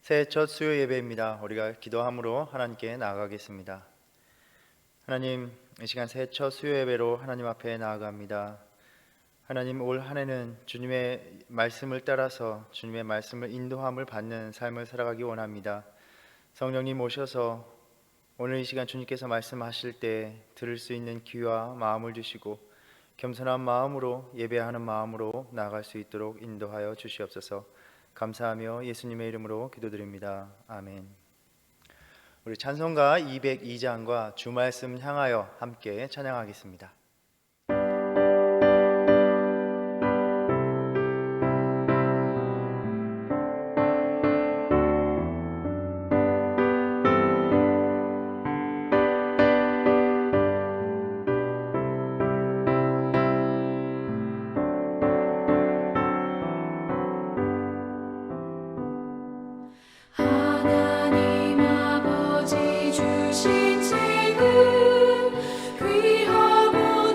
새해 첫 수요 예배입니다. 우리가 기도함으로 하나님께 나아가겠습니다. 하나님, 이 시간 새해 첫 수요 예배로 하나님 앞에 나아갑니다. 하나님, 올 한 해는 주님의 말씀을 따라서 주님의 말씀을 인도함을 받는 삶을 살아가기 원합니다. 성령님 오셔서 오늘 이 시간 주님께서 말씀하실 때 들을 수 있는 귀와 마음을 주시고 겸손한 마음으로 예배하는 마음으로 나아갈 수 있도록 인도하여 주시옵소서. 감사하며 예수님의 이름으로 기도드립니다. 아멘. 우리 찬송가 202장과 주말씀 향하여 함께 찬양하겠습니다. 하나님 아버지 주신 책은 귀하고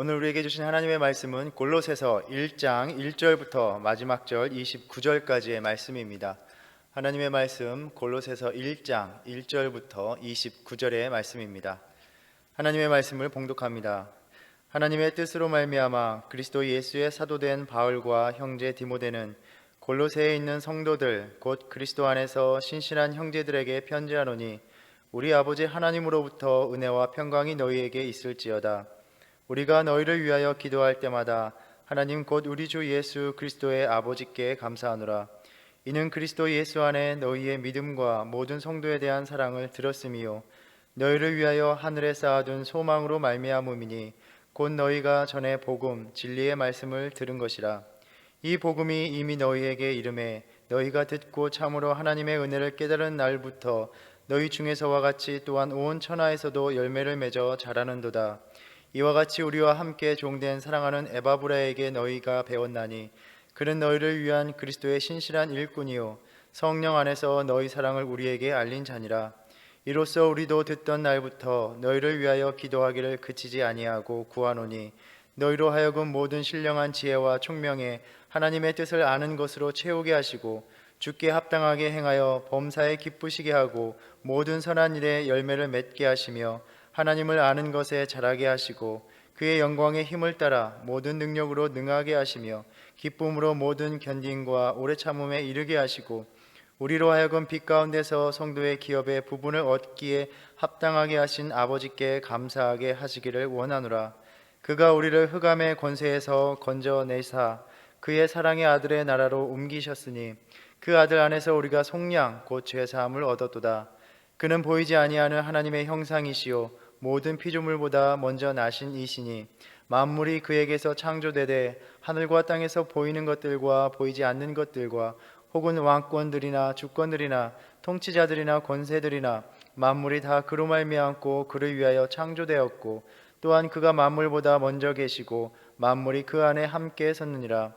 오늘 우리에게 주신 하나님의 말씀은 골로새서 1장 1절부터 마지막 절 29절까지의 말씀입니다. 하나님의 말씀 골로새서 1장 1절부터 29절의 말씀입니다. 하나님의 말씀을 봉독합니다. 하나님의 뜻으로 말미암아 그리스도 예수의 사도된 바울과 형제 디모데는 골로새에 있는 성도들 곧 그리스도 안에서 신실한 형제들에게 편지하노니 우리 아버지 하나님으로부터 은혜와 평강이 너희에게 있을지어다. 우리가 너희를 위하여 기도할 때마다 하나님 곧 우리 주 예수 그리스도의 아버지께 감사하노라. 이는 그리스도 예수 안에 너희의 믿음과 모든 성도에 대한 사랑을 들었음이요 너희를 위하여 하늘에 쌓아둔 소망으로 말미암음이니 곧 너희가 전에 복음 진리의 말씀을 들은 것이라. 이 복음이 이미 너희에게 이름에 너희가 듣고 참으로 하나님의 은혜를 깨달은 날부터 너희 중에서와 같이 또한 온 천하에서도 열매를 맺어 자라는도다. 이와 같이 우리와 함께 종된 사랑하는 에바브라에게 너희가 배웠나니 그는 너희를 위한 그리스도의 신실한 일꾼이요 성령 안에서 너희 사랑을 우리에게 알린 자니라. 이로써 우리도 듣던 날부터 너희를 위하여 기도하기를 그치지 아니하고 구하노니 너희로 하여금 모든 신령한 지혜와 총명에 하나님의 뜻을 아는 것으로 채우게 하시고 주께 합당하게 행하여 범사에 기쁘시게 하고 모든 선한 일에 열매를 맺게 하시며 하나님을 아는 것에 자라게 하시고 그의 영광의 힘을 따라 모든 능력으로 능하게 하시며 기쁨으로 모든 견딘과 오래 참음에 이르게 하시고 우리로 하여금 빛 가운데서 성도의 기업의 부분을 얻기에 합당하게 하신 아버지께 감사하게 하시기를 원하노라. 그가 우리를 흑암의 권세에서 건져내사 그의 사랑의 아들의 나라로 옮기셨으니 그 아들 안에서 우리가 속량 곧 죄사함을 얻었도다. 그는 보이지 아니하는 하나님의 형상이시요 모든 피조물보다 먼저 나신 이시니 만물이 그에게서 창조되되 하늘과 땅에서 보이는 것들과 보이지 않는 것들과 혹은 왕권들이나 주권들이나 통치자들이나 권세들이나 만물이 다 그로 말미암고 그를 위하여 창조되었고 또한 그가 만물보다 먼저 계시고 만물이 그 안에 함께 섰느니라.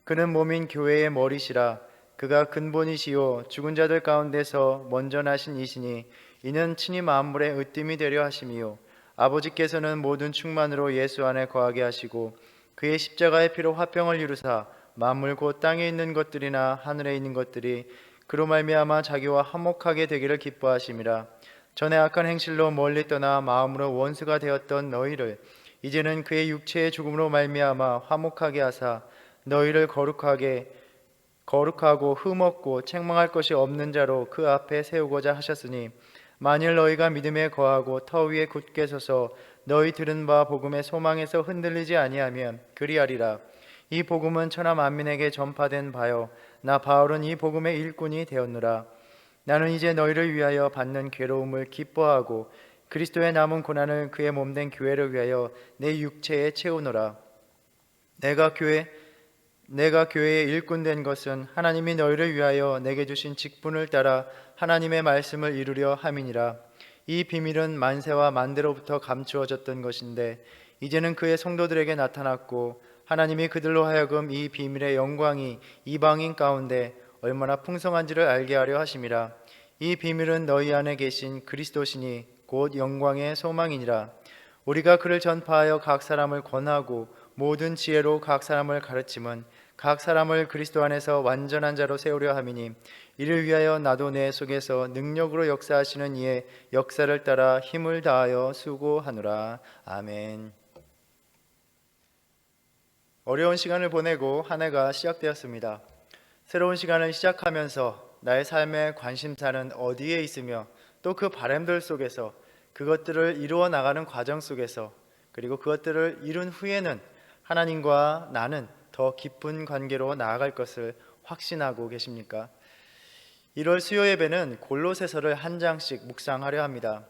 그는 몸인 교회의 머리시라. 그가 근본이시요 죽은 자들 가운데서 먼저 나신 이시니 이는 친히 만물의 으뜸이 되려 하심이요 아버지께서는 모든 충만으로 예수 안에 거하게 하시고 그의 십자가의 피로 화평을 이루사 만물 곧 땅에 있는 것들이나 하늘에 있는 것들이 그로 말미암아 자기와 화목하게 되기를 기뻐하심이라. 전에 악한 행실로 멀리 떠나 마음으로 원수가 되었던 너희를 이제는 그의 육체의 죽음으로 말미암아 화목하게 하사 너희를 거룩하고 흠없고 책망할 것이 없는 자로 그 앞에 세우고자 하셨으니 만일 너희가 믿음에 거하고 터 위에 굳게 서서 너희 들은 바 복음의 소망에서 흔들리지 아니하면 그리하리라. 이 복음은 천하 만민에게 전파된 바요 나 바울은 이 복음의 일꾼이 되었노라. 나는 이제 너희를 위하여 받는 괴로움을 기뻐하고 그리스도의 남은 고난을 그의 몸된 교회를 위하여 내 육체에 채우노라. 내가 교회의 일꾼 된 것은 하나님이 너희를 위하여 내게 주신 직분을 따라 하나님의 말씀을 이루려 함이니라. 이 비밀은 만세와 만대로부터 감추어졌던 것인데 이제는 그의 성도들에게 나타났고 하나님이 그들로 하여금 이 비밀의 영광이 이방인 가운데 얼마나 풍성한지를 알게 하려 하심이라. 이 비밀은 너희 안에 계신 그리스도시니 곧 영광의 소망이니라. 우리가 그를 전파하여 각 사람을 권하고 모든 지혜로 각 사람을 가르침은 각 사람을 그리스도 안에서 완전한 자로 세우려 함이니 이를 위하여 나도 내 속에서 능력으로 역사하시는 이의 역사를 따라 힘을 다하여 수고하노라. 아멘. 어려운 시간을 보내고 한 해가 시작되었습니다. 새로운 시간을 시작하면서 나의 삶의 관심사는 어디에 있으며 또 그 바람들 속에서 그것들을 이루어 나가는 과정 속에서 그리고 그것들을 이룬 후에는 하나님과 나는 더 깊은 관계로 나아갈 것을 확신하고 계십니까? 1월 수요 예배는 골로새서를 한 장씩 묵상하려 합니다.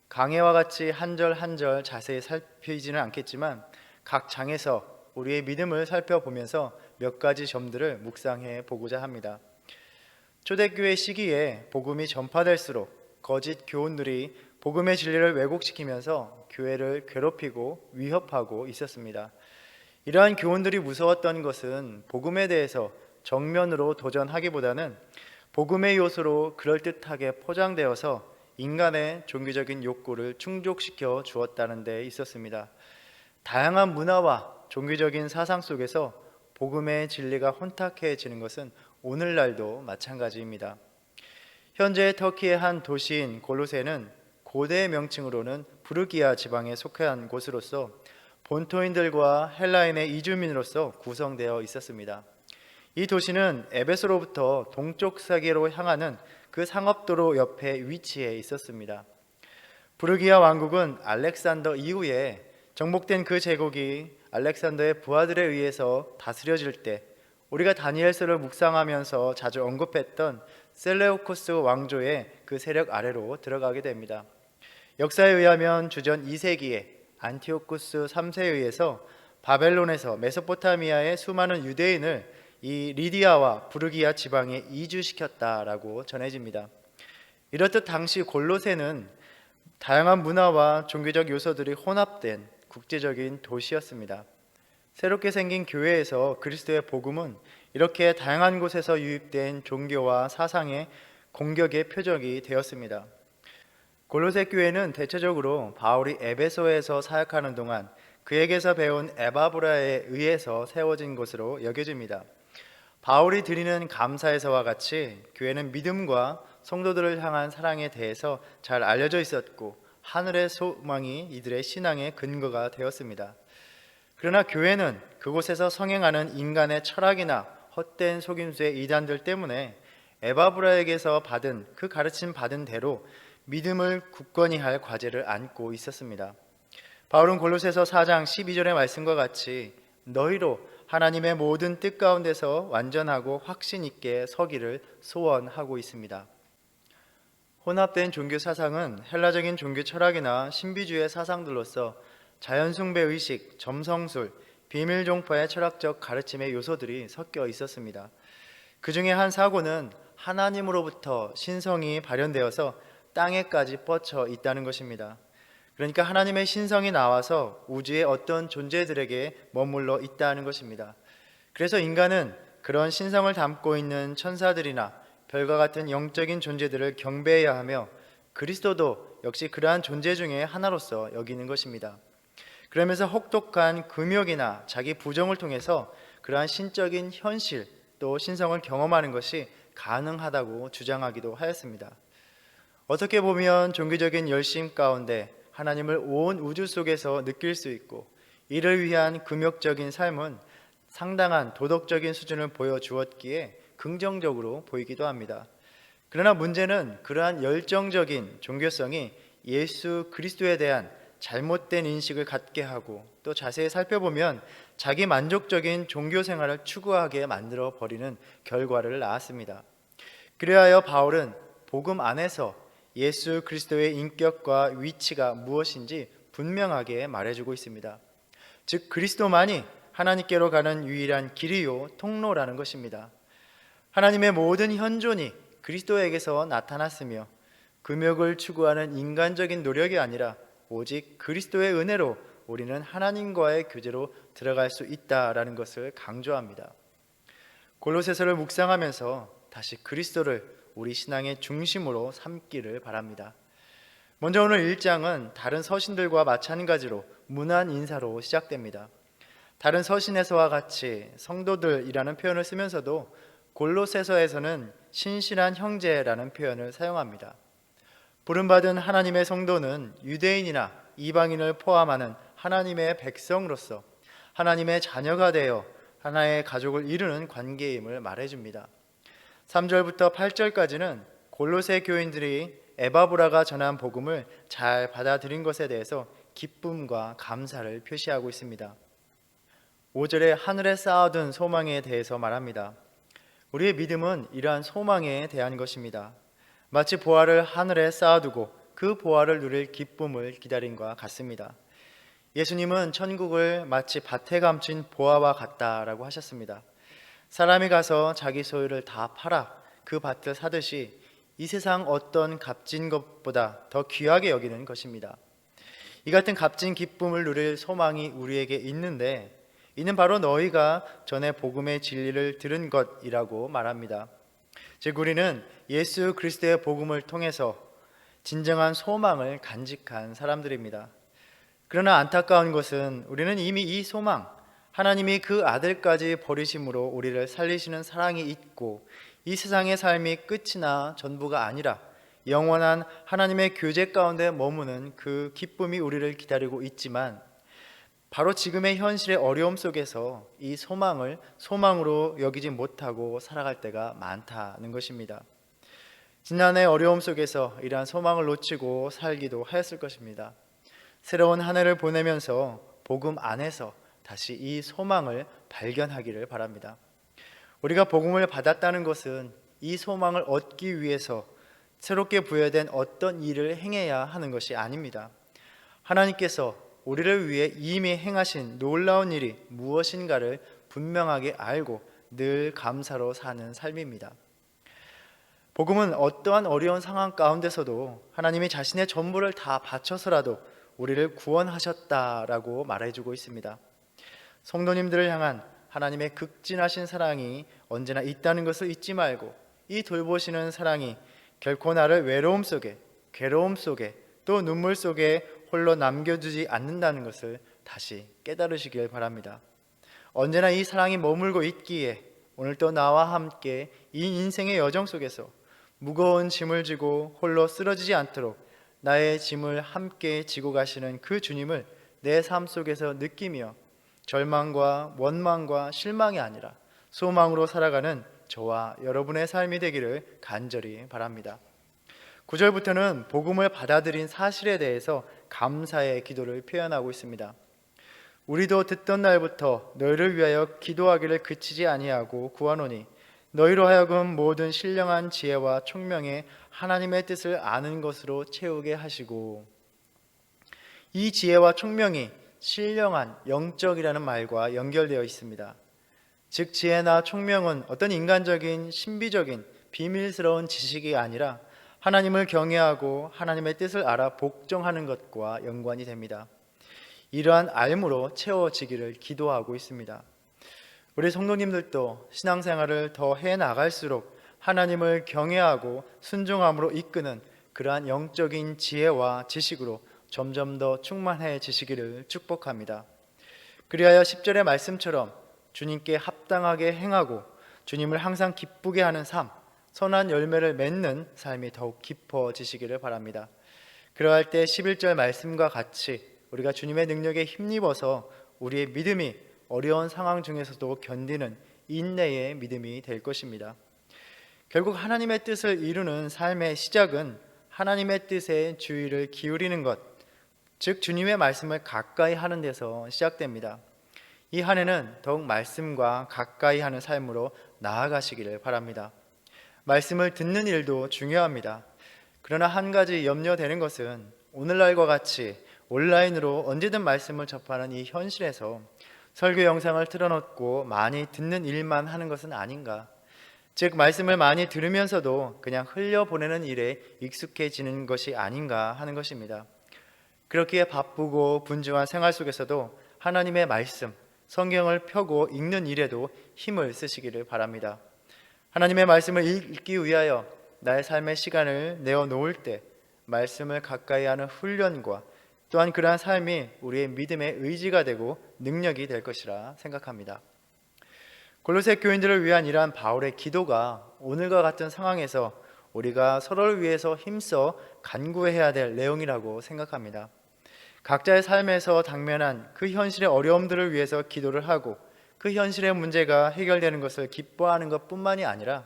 강해와 같이 한 절 한 절 자세히 살피지는 않겠지만 각 장에서 우리의 믿음을 살펴보면서 몇 가지 점들을 묵상해 보고자 합니다. 초대교회 시기에 복음이 전파될수록 거짓 교훈들이 복음의 진리를 왜곡시키면서 교회를 괴롭히고 위협하고 있었습니다. 이러한 교훈들이 무서웠던 것은 복음에 대해서 정면으로 도전하기보다는 복음의 요소로 그럴듯하게 포장되어서 인간의 종교적인 욕구를 충족시켜 주었다는 데 있었습니다. 다양한 문화와 종교적인 사상 속에서 복음의 진리가 혼탁해지는 것은 오늘날도 마찬가지입니다. 현재 터키의 한 도시인 골로새는 고대 명칭으로는 부르기아 지방에 속한 곳으로서 본토인들과 헬라인의 이주민으로서 구성되어 있었습니다. 이 도시는 에베소로부터 동쪽 세계로 향하는 그 상업도로 옆에 위치해 있었습니다. 부르기아 왕국은 알렉산더 이후에 정복된 그 제국이 알렉산더의 부하들에 의해서 다스려질 때 우리가 다니엘서를 묵상하면서 자주 언급했던 셀레우코스 왕조의 그 세력 아래로 들어가게 됩니다. 역사에 의하면 주전 2세기에 안티오쿠스 3세에 의해서 바벨론에서 메소포타미아의 수많은 유대인을 이 리디아와 부르기아 지방에 이주시켰다라고 전해집니다. 이렇듯 당시 골로새는 다양한 문화와 종교적 요소들이 혼합된 국제적인 도시였습니다. 새롭게 생긴 교회에서 그리스도의 복음은 이렇게 다양한 곳에서 유입된 종교와 사상의 공격의 표적이 되었습니다. 골로새 교회는 대체적으로 바울이 에베소에서 사역하는 동안 그에게서 배운 에바브라에 의해서 세워진 것으로 여겨집니다. 바울이 드리는 감사에서와 같이 교회는 믿음과 성도들을 향한 사랑에 대해서 잘 알려져 있었고 하늘의 소망이 이들의 신앙의 근거가 되었습니다. 그러나 교회는 그곳에서 성행하는 인간의 철학이나 헛된 속임수의 이단들 때문에 에바브라에게서 받은 그 가르침 받은 대로 믿음을 굳건히 할 과제를 안고 있었습니다. 바울은 골로새서 4장 12절의 말씀과 같이 너희로 하나님의 모든 뜻 가운데서 완전하고 확신 있게 서기를 소원하고 있습니다. 혼합된 종교 사상은 헬라적인 종교 철학이나 신비주의 사상들로서 자연숭배 의식, 점성술, 비밀종파의 철학적 가르침의 요소들이 섞여 있었습니다. 그 중에 한 사고는 하나님으로부터 신성이 발현되어서 땅에까지 뻗쳐 있다는 것입니다. 그러니까 하나님의 신성이 나와서 우주의 어떤 존재들에게 머물러 있다는 것입니다. 그래서 인간은 그런 신성을 담고 있는 천사들이나 별과 같은 영적인 존재들을 경배해야 하며 그리스도도 역시 그러한 존재 중에 하나로서 여기는 것입니다. 그러면서 혹독한 금욕이나 자기 부정을 통해서 그러한 신적인 현실 또 신성을 경험하는 것이 가능하다고 주장하기도 하였습니다. 어떻게 보면 종교적인 열심 가운데 하나님을 온 우주 속에서 느낄 수 있고 이를 위한 금욕적인 삶은 상당한 도덕적인 수준을 보여주었기에 긍정적으로 보이기도 합니다. 그러나 문제는 그러한 열정적인 종교성이 예수 그리스도에 대한 잘못된 인식을 갖게 하고 또 자세히 살펴보면 자기 만족적인 종교 생활을 추구하게 만들어 버리는 결과를 낳았습니다. 그리하여 바울은 복음 안에서 예수 그리스도의 인격과 위치가 무엇인지 분명하게 말해주고 있습니다. 즉 그리스도만이 하나님께로 가는 유일한 길이요 통로라는 것입니다. 하나님의 모든 현존이 그리스도에게서 나타났으며 금욕을 추구하는 인간적인 노력이 아니라 오직 그리스도의 은혜로 우리는 하나님과의 교제로 들어갈 수 있다라는 것을 강조합니다. 골로새서를 묵상하면서 다시 그리스도를 우리 신앙의 중심으로 삼기를 바랍니다. 먼저 오늘 1장은 다른 서신들과 마찬가지로 문안 인사로 시작됩니다. 다른 서신에서와 같이 성도들이라는 표현을 쓰면서도 골로새서에서는 신실한 형제라는 표현을 사용합니다. 부름받은 하나님의 성도는 유대인이나 이방인을 포함하는 하나님의 백성으로서 하나님의 자녀가 되어 하나의 가족을 이루는 관계임을 말해줍니다. 3절부터 8절까지는 골로새 교인들이 에바브라가 전한 복음을 잘 받아들인 것에 대해서 기쁨과 감사를 표시하고 있습니다. 5절에 하늘에 쌓아둔 소망에 대해서 말합니다. 우리의 믿음은 이러한 소망에 대한 것입니다. 마치 보화를 하늘에 쌓아두고 그 보화를 누릴 기쁨을 기다림과 같습니다. 예수님은 천국을 마치 밭에 감춘 보화와 같다라고 하셨습니다. 사람이 가서 자기 소유를 다 팔아 그 밭을 사듯이 이 세상 어떤 값진 것보다 더 귀하게 여기는 것입니다. 이 같은 값진 기쁨을 누릴 소망이 우리에게 있는데 이는 바로 너희가 전에 복음의 진리를 들은 것이라고 말합니다. 즉 우리는 예수 그리스도의 복음을 통해서 진정한 소망을 간직한 사람들입니다. 그러나 안타까운 것은 우리는 이미 이 소망, 하나님이 그 아들까지 버리심으로 우리를 살리시는 사랑이 있고 이 세상의 삶이 끝이나 전부가 아니라 영원한 하나님의 교제 가운데 머무는 그 기쁨이 우리를 기다리고 있지만 바로 지금의 현실의 어려움 속에서 이 소망을 소망으로 여기지 못하고 살아갈 때가 많다는 것입니다. 지난해 어려움 속에서 이러한 소망을 놓치고 살기도 하였을 것입니다. 새로운 한 해를 보내면서 복음 안에서 다시 이 소망을 발견하기를 바랍니다. 우리가 복음을 받았다는 것은 이 소망을 얻기 위해서 새롭게 부여된 어떤 일을 행해야 하는 것이 아닙니다. 하나님께서 우리를 위해 이미 행하신 놀라운 일이 무엇인가를 분명하게 알고 늘 감사로 사는 삶입니다. 복음은 어떠한 어려운 상황 가운데서도 하나님이 자신의 전부를 다 바쳐서라도 우리를 구원하셨다라고 말해주고 있습니다. 성도님들을 향한 하나님의 극진하신 사랑이 언제나 있다는 것을 잊지 말고 이 돌보시는 사랑이 결코 나를 외로움 속에, 괴로움 속에, 또 눈물 속에 홀로 남겨두지 않는다는 것을 다시 깨달으시길 바랍니다. 언제나 이 사랑이 머물고 있기에 오늘도 나와 함께 이 인생의 여정 속에서 무거운 짐을 지고 홀로 쓰러지지 않도록 나의 짐을 함께 지고 가시는 그 주님을 내 삶 속에서 느끼며 절망과 원망과 실망이 아니라 소망으로 살아가는 저와 여러분의 삶이 되기를 간절히 바랍니다. 9절부터는 복음을 받아들인 사실에 대해서 감사의 기도를 표현하고 있습니다. 우리도 듣던 날부터 너희를 위하여 기도하기를 그치지 아니하고 구하노니 너희로 하여금 모든 신령한 지혜와 총명에 하나님의 뜻을 아는 것으로 채우게 하시고, 이 지혜와 총명이 신령한 영적이라는 말과 연결되어 있습니다. 즉 지혜나 총명은 어떤 인간적인 신비적인 비밀스러운 지식이 아니라 하나님을 경외하고 하나님의 뜻을 알아 복종하는 것과 연관이 됩니다. 이러한 알므로 채워지기를 기도하고 있습니다. 우리 성도님들도 신앙생활을 더 해나갈수록 하나님을 경외하고 순종함으로 이끄는 그러한 영적인 지혜와 지식으로 점점 더 충만해지시기를 축복합니다. 그리하여 10절의 말씀처럼 주님께 합당하게 행하고 주님을 항상 기쁘게 하는 삶, 선한 열매를 맺는 삶이 더욱 깊어지시기를 바랍니다. 그러할 때 11절 말씀과 같이 우리가 주님의 능력에 힘입어서 우리의 믿음이 어려운 상황 중에서도 견디는 인내의 믿음이 될 것입니다. 결국 하나님의 뜻을 이루는 삶의 시작은 하나님의 뜻에 주의를 기울이는 것, 즉 주님의 말씀을 가까이 하는 데서 시작됩니다. 이 한 해는 더욱 말씀과 가까이 하는 삶으로 나아가시기를 바랍니다. 말씀을 듣는 일도 중요합니다. 그러나 한 가지 염려되는 것은 오늘날과 같이 온라인으로 언제든 말씀을 접하는 이 현실에서 설교 영상을 틀어놓고 많이 듣는 일만 하는 것은 아닌가, 즉 말씀을 많이 들으면서도 그냥 흘려보내는 일에 익숙해지는 것이 아닌가 하는 것입니다. 그렇기에 바쁘고 분주한 생활 속에서도 하나님의 말씀, 성경을 펴고 읽는 일에도 힘을 쓰시기를 바랍니다. 하나님의 말씀을 읽기 위하여 나의 삶의 시간을 내어놓을 때 말씀을 가까이 하는 훈련과 또한 그러한 삶이 우리의 믿음의 의지가 되고 능력이 될 것이라 생각합니다. 골로새 교인들을 위한 이러한 바울의 기도가 오늘과 같은 상황에서 우리가 서로를 위해서 힘써 간구해야 될 내용이라고 생각합니다. 각자의 삶에서 당면한 그 현실의 어려움들을 위해서 기도를 하고 그 현실의 문제가 해결되는 것을 기뻐하는 것뿐만이 아니라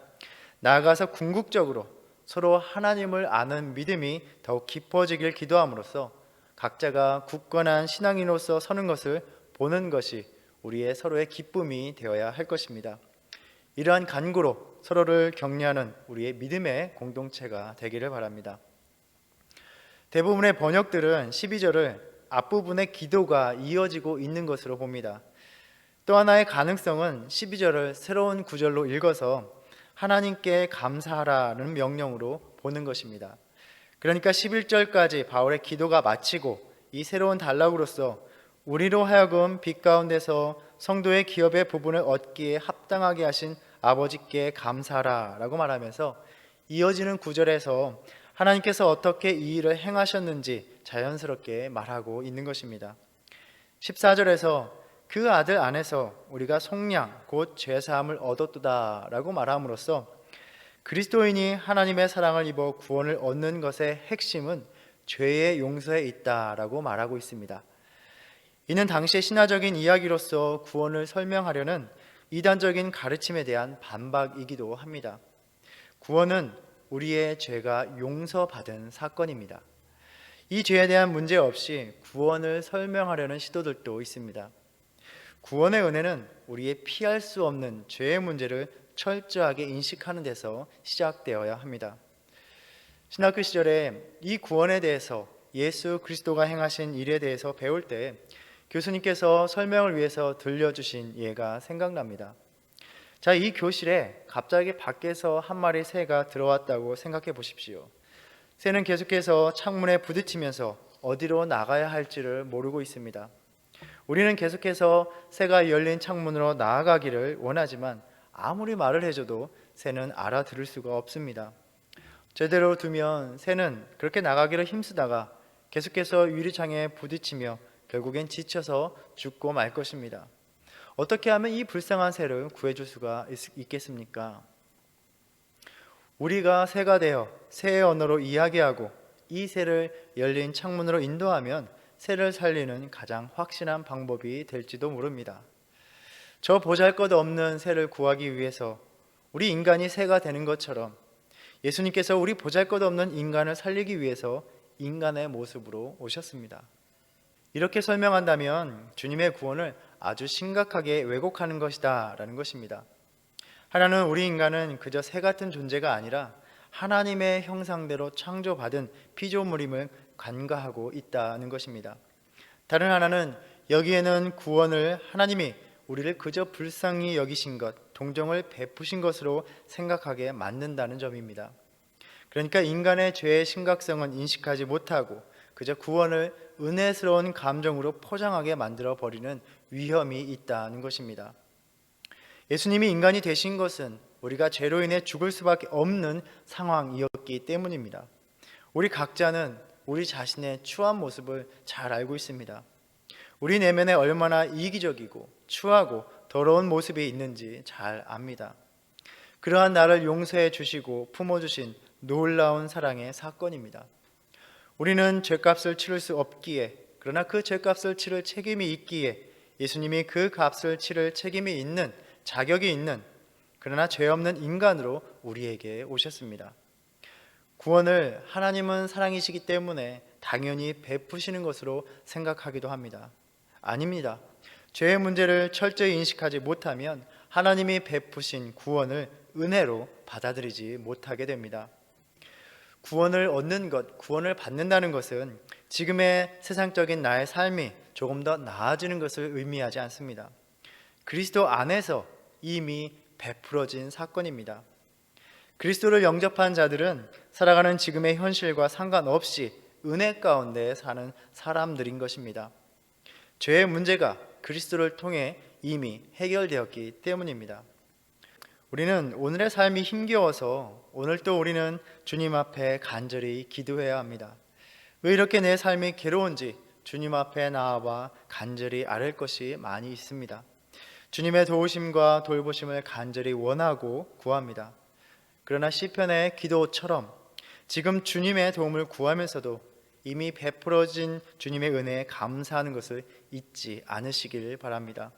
나아가서 궁극적으로 서로 하나님을 아는 믿음이 더욱 깊어지길 기도함으로써 각자가 굳건한 신앙인으로서 서는 것을 보는 것이 우리의 서로의 기쁨이 되어야 할 것입니다. 이러한 간구로 서로를 격려하는 우리의 믿음의 공동체가 되기를 바랍니다. 대부분의 번역들은 12절을 앞부분의 기도가 이어지고 있는 것으로 봅니다. 또 하나의 가능성은 12절을 새로운 구절로 읽어서 하나님께 감사하라는 명령으로 보는 것입니다. 그러니까 11절까지 바울의 기도가 마치고 이 새로운 단락으로서 우리로 하여금 빛 가운데서 성도의 기업의 부분을 얻기에 합당하게 하신 아버지께 감사하라 라고 말하면서 이어지는 구절에서 하나님께서 어떻게 이 일을 행하셨는지 자연스럽게 말하고 있는 것입니다. 14절에서 그 아들 안에서 우리가 속량 곧 죄사함을 얻었도다 라고 말함으로써 그리스도인이 하나님의 사랑을 입어 구원을 얻는 것의 핵심은 죄의 용서에 있다라고 말하고 있습니다. 이는 당시의 신화적인 이야기로서 구원을 설명하려는 이단적인 가르침에 대한 반박이기도 합니다. 구원은 우리의 죄가 용서받은 사건입니다. 이 죄에 대한 문제 없이 구원을 설명하려는 시도들도 있습니다. 구원의 은혜는 우리의 피할 수 없는 죄의 문제를 철저하게 인식하는 데서 시작되어야 합니다. 신학교 시절에 이 구원에 대해서 예수 그리스도가 행하신 일에 대해서 배울 때 교수님께서 설명을 위해서 들려주신 예가 생각납니다. 자, 이 교실에 갑자기 밖에서 한 마리 새가 들어왔다고 생각해 보십시오. 새는 계속해서 창문에 부딪히면서 어디로 나가야 할지를 모르고 있습니다. 우리는 계속해서 새가 열린 창문으로 나아가기를 원하지만 아무리 말을 해줘도 새는 알아들을 수가 없습니다. 제대로 두면 새는 그렇게 나가기를 힘쓰다가 계속해서 유리창에 부딪히며 결국엔 지쳐서 죽고 말 것입니다. 어떻게 하면 이 불쌍한 새를 구해줄 수가 있겠습니까? 우리가 새가 되어 새의 언어로 이야기하고 이 새를 열린 창문으로 인도하면 새를 살리는 가장 확실한 방법이 될지도 모릅니다. 저 보잘것없는 새를 구하기 위해서 우리 인간이 새가 되는 것처럼 예수님께서 우리 보잘것없는 인간을 살리기 위해서 인간의 모습으로 오셨습니다. 이렇게 설명한다면 주님의 구원을 아주 심각하게 왜곡하는 것이다 라는 것입니다. 하나는 우리 인간은 그저 새 같은 존재가 아니라 하나님의 형상대로 창조받은 피조물임을 간과하고 있다는 것입니다. 다른 하나는 여기에는 구원을 하나님이 우리를 그저 불쌍히 여기신 것, 동정을 베푸신 것으로 생각하게 만든다는 점입니다. 그러니까 인간의 죄의 심각성은 인식하지 못하고 그저 구원을 은혜스러운 감정으로 포장하게 만들어 버리는 위험이 있다는 것입니다. 예수님이 인간이 되신 것은 우리가 죄로 인해 죽을 수밖에 없는 상황이었기 때문입니다. 우리 각자는 우리 자신의 추한 모습을 잘 알고 있습니다. 우리 내면에 얼마나 이기적이고 추하고 더러운 모습이 있는지 잘 압니다. 그러한 나를 용서해 주시고 품어주신 놀라운 사랑의 사건입니다. 우리는 죄값을 치를 수 없기에, 그러나 그 죄값을 치를 책임이 있기에 예수님이 그 값을 치를 책임이 있는, 자격이 있는, 그러나 죄 없는 인간으로 우리에게 오셨습니다. 구원을 하나님은 사랑이시기 때문에 당연히 베푸시는 것으로 생각하기도 합니다. 아닙니다. 죄의 문제를 철저히 인식하지 못하면 하나님이 베푸신 구원을 은혜로 받아들이지 못하게 됩니다. 구원을 얻는 것, 구원을 받는다는 것은 지금의 세상적인 나의 삶이 조금 더 나아지는 것을 의미하지 않습니다. 그리스도 안에서 이미 베풀어진 사건입니다. 그리스도를 영접한 자들은 살아가는 지금의 현실과 상관없이 은혜 가운데 사는 사람들인 것입니다. 죄의 문제가 그리스도를 통해 이미 해결되었기 때문입니다. 우리는 오늘의 삶이 힘겨워서 오늘 또 우리는 주님 앞에 간절히 기도해야 합니다. 왜 이렇게 내 삶이 괴로운지 주님 앞에 나아와 간절히 아뢰 것이 많이 있습니다. 주님의 도우심과 돌보심을 간절히 원하고 구합니다. 그러나 시편의 기도처럼 지금 주님의 도움을 구하면서도 이미 베풀어진 주님의 은혜에 감사하는 것을 잊지 않으시길 바랍니다.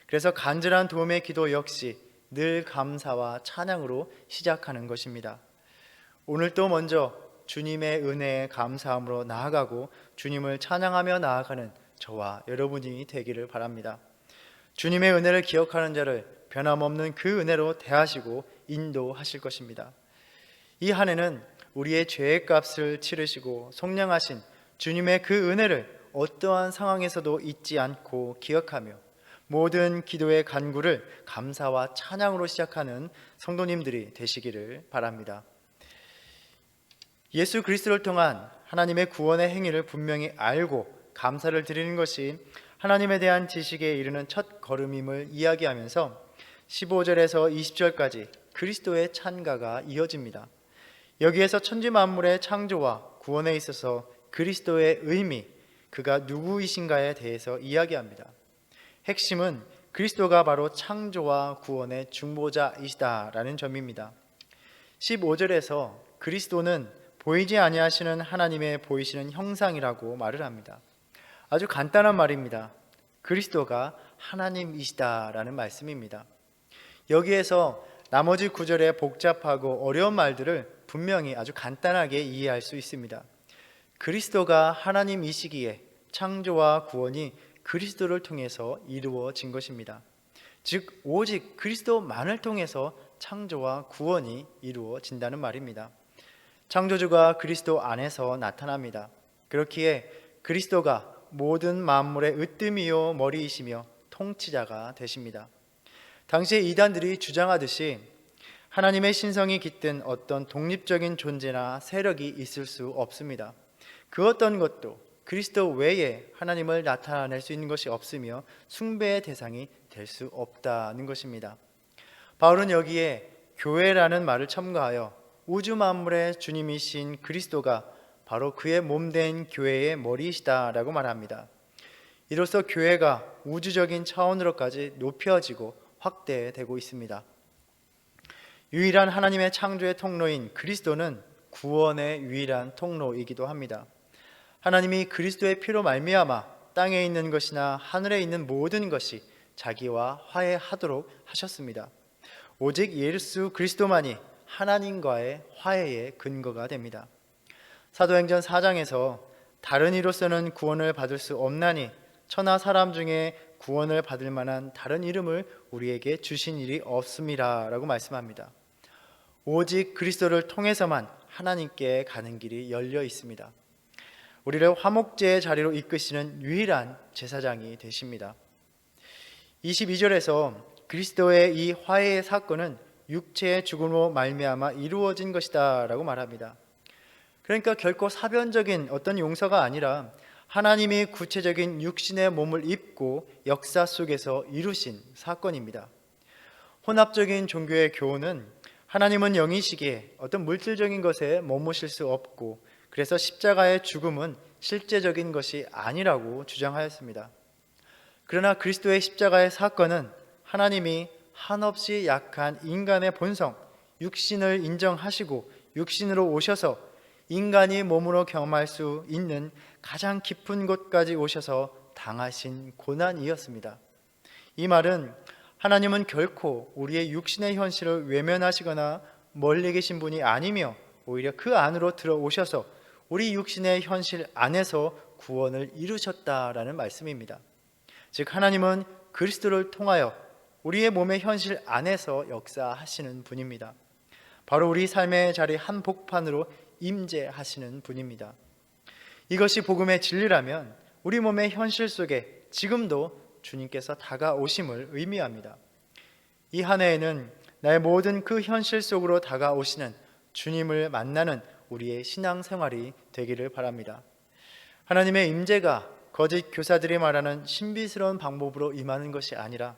그래서 간절한 도움의 기도 역시 늘 감사와 찬양으로 시작하는 것입니다. 오늘도 먼저 주님의 은혜에 감사함으로 나아가고 주님을 찬양하며 나아가는 저와 여러분이 되기를 바랍니다. 주님의 은혜를 기억하는 자를 변함없는 그 은혜로 대하시고 인도하실 것입니다. 이 한 해는 우리의 죄의 값을 치르시고 속량하신 주님의 그 은혜를 어떠한 상황에서도 잊지 않고 기억하며 모든 기도의 간구를 감사와 찬양으로 시작하는 성도님들이 되시기를 바랍니다. 예수 그리스도를 통한 하나님의 구원의 행위를 분명히 알고 감사를 드리는 것이 하나님에 대한 지식에 이르는 첫 걸음임을 이야기하면서 15절에서 20절까지 그리스도의 찬가가 이어집니다. 여기에서 천지 만물의 창조와 구원에 있어서 그리스도의 의미, 그가 누구이신가에 대해서 이야기합니다. 핵심은 그리스도가 바로 창조와 구원의 중보자이시다라는 점입니다. 15절에서 그리스도는 보이지 아니하시는 하나님의 보이시는 형상이라고 말을 합니다. 아주 간단한 말입니다. 그리스도가 하나님이시다라는 말씀입니다. 여기에서 나머지 구절의 복잡하고 어려운 말들을 분명히 아주 간단하게 이해할 수 있습니다. 그리스도가 하나님이시기에 창조와 구원이 그리스도를 통해서 이루어진 것입니다. 즉 오직 그리스도만을 통해서 창조와 구원이 이루어진다는 말입니다. 창조주가 그리스도 안에서 나타납니다. 그렇기에 그리스도가 모든 만물의 으뜸이요 머리이시며 통치자가 되십니다. 당시의 이단들이 주장하듯이 하나님의 신성이 깃든 어떤 독립적인 존재나 세력이 있을 수 없습니다. 그 어떤 것도 그리스도 외에 하나님을 나타낼 수 있는 것이 없으며 숭배의 대상이 될 수 없다는 것입니다. 바울은 여기에 교회라는 말을 첨가하여 우주 만물의 주님이신 그리스도가 바로 그의 몸된 교회의 머리이시다라고 말합니다. 이로써 교회가 우주적인 차원으로까지 높여지고 확대되고 있습니다. 유일한 하나님의 창조의 통로인 그리스도는 구원의 유일한 통로이기도 합니다. 하나님이 그리스도의 피로 말미암아 땅에 있는 것이나 하늘에 있는 모든 것이 자기와 화해하도록 하셨습니다. 오직 예수 그리스도만이 하나님과의 화해의 근거가 됩니다. 사도행전 4장에서 다른 이로서는 구원을 받을 수 없나니 천하 사람 중에 구원을 받을 만한 다른 이름을 우리에게 주신 일이 없음이라 라고 말씀합니다. 오직 그리스도를 통해서만 하나님께 가는 길이 열려 있습니다. 우리를 화목제의 자리로 이끄시는 유일한 제사장이 되십니다. 22절에서 그리스도의 이 화해의 사건은 육체의 죽음으로 말미암아 이루어진 것이다 라고 말합니다. 그러니까 결코 사변적인 어떤 용서가 아니라 하나님이 구체적인 육신의 몸을 입고 역사 속에서 이루신 사건입니다. 혼합적인 종교의 교훈은 하나님은 영이시기에 어떤 물질적인 것에 머무실 수 없고 그래서 십자가의 죽음은 실제적인 것이 아니라고 주장하였습니다. 그러나 그리스도의 십자가의 사건은 하나님이 한없이 약한 인간의 본성, 육신을 인정하시고 육신으로 오셔서 인간이 몸으로 경험할 수 있는 가장 깊은 곳까지 오셔서 당하신 고난이었습니다. 이 말은 하나님은 결코 우리의 육신의 현실을 외면하시거나 멀리 계신 분이 아니며 오히려 그 안으로 들어오셔서 우리 육신의 현실 안에서 구원을 이루셨다라는 말씀입니다. 즉 하나님은 그리스도를 통하여 우리의 몸의 현실 안에서 역사하시는 분입니다. 바로 우리 삶의 자리 한복판으로 임재하시는 분입니다. 이것이 복음의 진리라면 우리 몸의 현실 속에 지금도 주님께서 다가오심을 의미합니다. 이 한 해에는 나의 모든 그 현실 속으로 다가오시는 주님을 만나는 우리의 신앙생활이 되기를 바랍니다. 하나님의 임재가 거짓 교사들이 말하는 신비스러운 방법으로 임하는 것이 아니라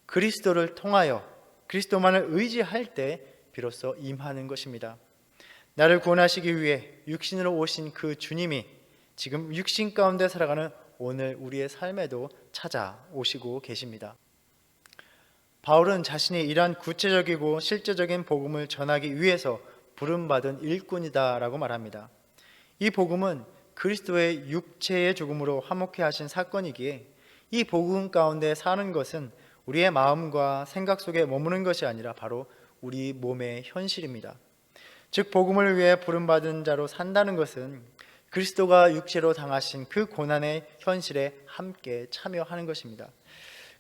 그리스도를 통하여 그리스도만을 의지할 때 비로소 임하는 것입니다. 나를 구원하시기 위해 육신으로 오신 그 주님이 지금 육신 가운데 살아가는 오늘 우리의 삶에도 찾아오시고 계십니다. 바울은 자신이 이러한 구체적이고 실제적인 복음을 전하기 위해서 부름받은 일꾼이다라고 말합니다. 이 복음은 그리스도의 육체의 죽음으로 화목케 하신 사건이기에 이 복음 가운데 사는 것은 우리의 마음과 생각 속에 머무는 것이 아니라 바로 우리 몸의 현실입니다. 즉 복음을 위해 부름받은 자로 산다는 것은 그리스도가 육체로 당하신 그 고난의 현실에 함께 참여하는 것입니다.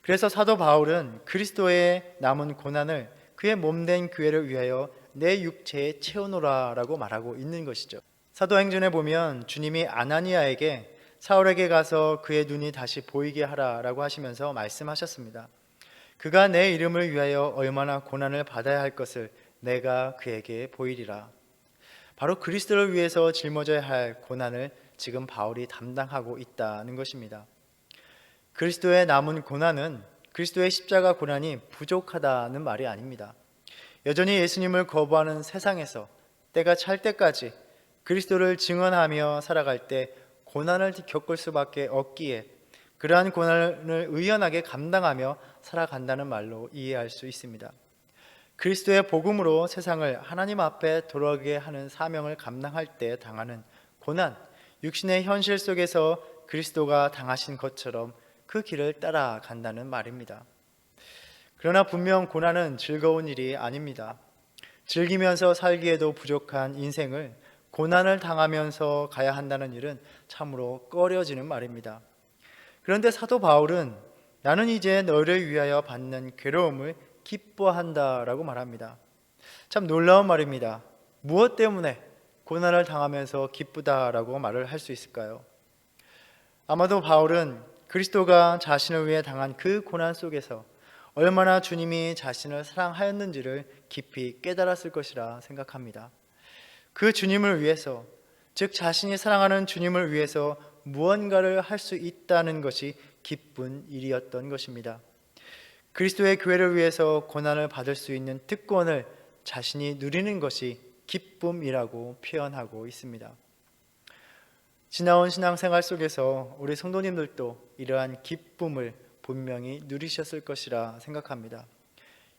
그래서 사도 바울은 그리스도의 남은 고난을 그의 몸된 교회를 위하여 내 육체에 채우노라 라고 말하고 있는 것이죠. 사도행전에 보면 주님이 아나니아에게 사울에게 가서 그의 눈이 다시 보이게 하라 라고 하시면서 말씀하셨습니다. 그가 내 이름을 위하여 얼마나 고난을 받아야 할 것을 내가 그에게 보이리라. 바로 그리스도를 위해서 짊어져야 할 고난을 지금 바울이 담당하고 있다는 것입니다. 그리스도의 남은 고난은 그리스도의 십자가 고난이 부족하다는 말이 아닙니다. 여전히 예수님을 거부하는 세상에서 때가 찰 때까지 그리스도를 증언하며 살아갈 때 고난을 겪을 수밖에 없기에 그러한 고난을 의연하게 감당하며 살아간다는 말로 이해할 수 있습니다. 그리스도의 복음으로 세상을 하나님 앞에 돌아오게 하는 사명을 감당할 때 당하는 고난, 육신의 현실 속에서 그리스도가 당하신 것처럼 그 길을 따라간다는 말입니다. 그러나 분명 고난은 즐거운 일이 아닙니다. 즐기면서 살기에도 부족한 인생을 고난을 당하면서 가야 한다는 일은 참으로 꺼려지는 말입니다. 그런데 사도 바울은 나는 이제 너를 위하여 받는 괴로움을 기뻐한다라고 말합니다. 참 놀라운 말입니다. 무엇 때문에 고난을 당하면서 기쁘다라고 말을 할 수 있을까요? 아마도 바울은 그리스도가 자신을 위해 당한 그 고난 속에서 얼마나 주님이 자신을 사랑하였는지를 깊이 깨달았을 것이라 생각합니다. 그 주님을 위해서, 즉 자신이 사랑하는 주님을 위해서 무언가를 할 수 있다는 것이 기쁜 일이었던 것입니다. 그리스도의 교회를 위해서 고난을 받을 수 있는 특권을 자신이 누리는 것이 기쁨이라고 표현하고 있습니다. 지나온 신앙생활 속에서 우리 성도님들도 이러한 기쁨을 분명히 누리셨을 것이라 생각합니다.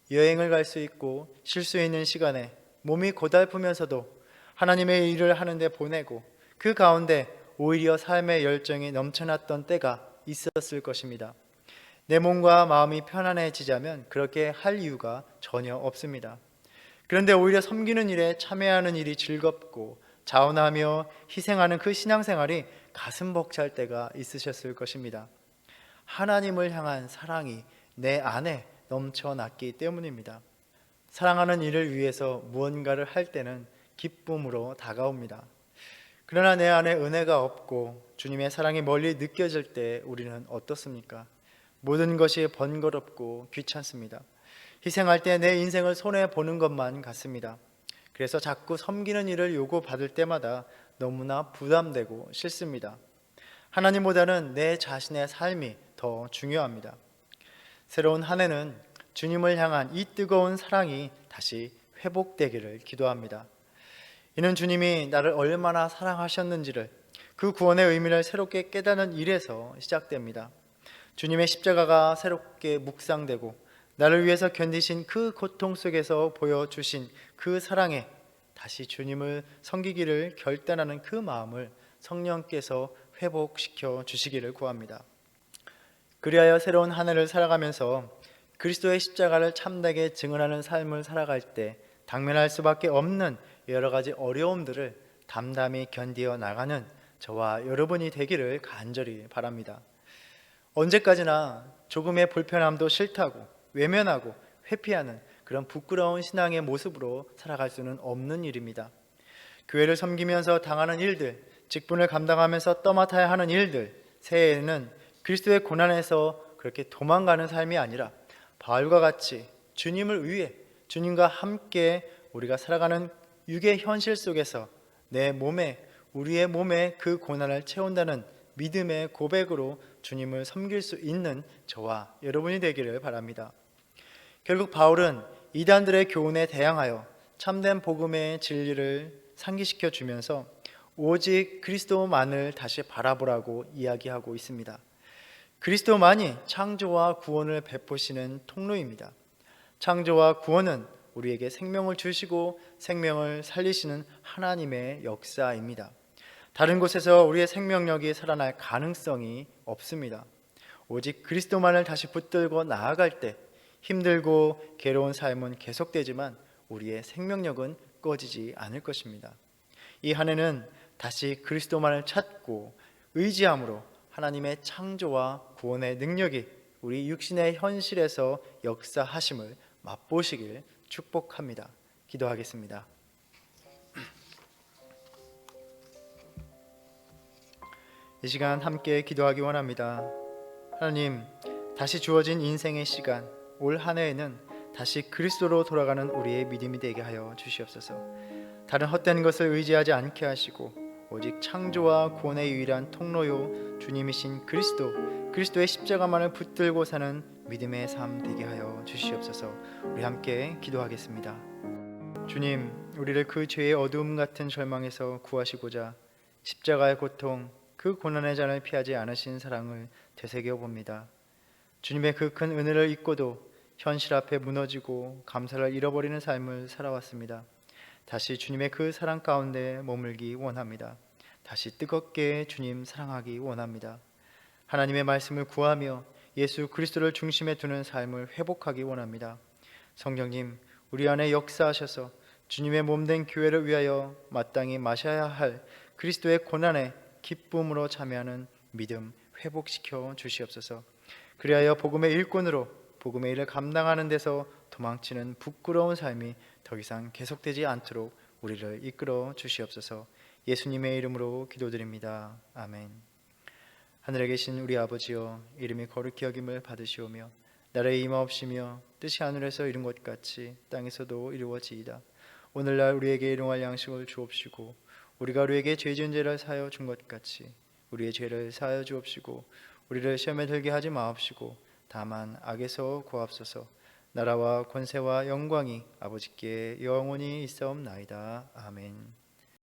여행을 갈 수 있고 쉴 수 있는 시간에 몸이 고달프면서도 하나님의 일을 하는데 보내고 그 가운데 오히려 삶의 열정이 넘쳐났던 때가 있었을 것입니다. 내 몸과 마음이 편안해지자면 그렇게 할 이유가 전혀 없습니다. 그런데 오히려 섬기는 일에 참여하는 일이 즐겁고 자원하며 희생하는 그 신앙생활이 가슴 벅찰 때가 있으셨을 것입니다. 하나님을 향한 사랑이 내 안에 넘쳐났기 때문입니다. 사랑하는 일을 위해서 무언가를 할 때는 기쁨으로 다가옵니다. 그러나 내 안에 은혜가 없고 주님의 사랑이 멀리 느껴질 때 우리는 어떻습니까? 모든 것이 번거롭고 귀찮습니다. 희생할 때 내 인생을 손해보는 것만 같습니다. 그래서 자꾸 섬기는 일을 요구받을 때마다 너무나 부담되고 싫습니다. 하나님보다는 내 자신의 삶이 더 중요합니다. 새로운 한 해는 주님을 향한 이 뜨거운 사랑이 다시 회복되기를 기도합니다. 이는 주님이 나를 얼마나 사랑하셨는지를, 그 구원의 의미를 새롭게 깨닫는 일에서 시작됩니다. 주님의 십자가가 새롭게 묵상되고 나를 위해서 견디신 그 고통 속에서 보여주신 그 사랑에 다시 주님을 섬기기를 결단하는 그 마음을 성령께서 회복시켜 주시기를 구합니다. 그리하여 새로운 한 해를 살아가면서 그리스도의 십자가를 참되게 증언하는 삶을 살아갈 때 당면할 수밖에 없는 여러 가지 어려움들을 담담히 견디어 나가는 저와 여러분이 되기를 간절히 바랍니다. 언제까지나 조금의 불편함도 싫다고 외면하고 회피하는 그런 부끄러운 신앙의 모습으로 살아갈 수는 없는 일입니다. 교회를 섬기면서 당하는 일들, 직분을 감당하면서 떠맡아야 하는 일들, 새해에는 그리스도의 고난에서 그렇게 도망가는 삶이 아니라 바울과 같이 주님을 위해 주님과 함께 우리가 살아가는 육의 현실 속에서 내 몸에, 우리의 몸에 그 고난을 채운다는 믿음의 고백으로 주님을 섬길 수 있는 저와 여러분이 되기를 바랍니다. 결국 바울은 이단들의 교훈에 대항하여 참된 복음의 진리를 상기시켜 주면서 오직 그리스도만을 다시 바라보라고 이야기하고 있습니다. 그리스도만이 창조와 구원을 베푸시는 통로입니다. 창조와 구원은 우리에게 생명을 주시고 생명을 살리시는 하나님의 역사입니다. 다른 곳에서 우리의 생명력이 살아날 가능성이 없습니다. 오직 그리스도만을 다시 붙들고 나아갈 때 힘들고 괴로운 삶은 계속되지만 우리의 생명력은 꺼지지 않을 것입니다. 이 한 해는 다시 그리스도만을 찾고 의지함으로 하나님의 창조와 구원의 능력이 우리 육신의 현실에서 역사하심을 맛보시길 축복합니다. 기도하겠습니다. 이 시간 함께 기도하기 원합니다. 하나님, 다시 주어진 인생의 시간, 올 한 해에는 다시 그리스도로 돌아가는 우리의 믿음이 되게 하여 주시옵소서. 다른 헛된 것을 의지하지 않게 하시고 오직 창조와 구원의 유일한 통로요 주님이신 그리스도의 십자가만을 붙들고 사는 믿음의 삶 되게 하여 주시옵소서. 우리 함께 기도하겠습니다. 주님, 우리를 그 죄의 어두움 같은 절망에서 구하시고자 십자가의 고통, 그 고난의 잔을 피하지 않으신 사랑을 되새겨 봅니다. 주님의 그 큰 은혜를 잊고도 현실 앞에 무너지고 감사를 잃어버리는 삶을 살아왔습니다. 다시 주님의 그 사랑 가운데 머물기 원합니다. 다시 뜨겁게 주님 사랑하기 원합니다. 하나님의 말씀을 구하며 예수 그리스도를 중심에 두는 삶을 회복하기 원합니다. 성령님, 우리 안에 역사하셔서 주님의 몸된 교회를 위하여 마땅히 마셔야 할 그리스도의 고난에 기쁨으로 참여하는 믿음 회복시켜 주시옵소서. 그리하여 복음의 일꾼으로 복음의 일을 감당하는 데서 도망치는 부끄러운 삶이 더 이상 계속되지 않도록 우리를 이끌어 주시옵소서. 예수님의 이름으로 기도드립니다. 아멘. 하늘에 계신 우리 아버지여, 이름이 거룩히 여김을 받으시오며 나라의 임하옵시며 뜻이 하늘에서 이룬 것 같이 땅에서도 이루어지이다. 오늘날 우리에게 일용할 양식을 주옵시고 우리가 우리에게 죄 지은 죄를 사하여 준 것 같이 우리의 죄를 사하여 주옵시고 우리를 시험에 들게 하지 마옵시고 다만 악에서 구하옵소서. 나라와 권세와 영광이 아버지께 영원히 있사옵나이다. 아멘.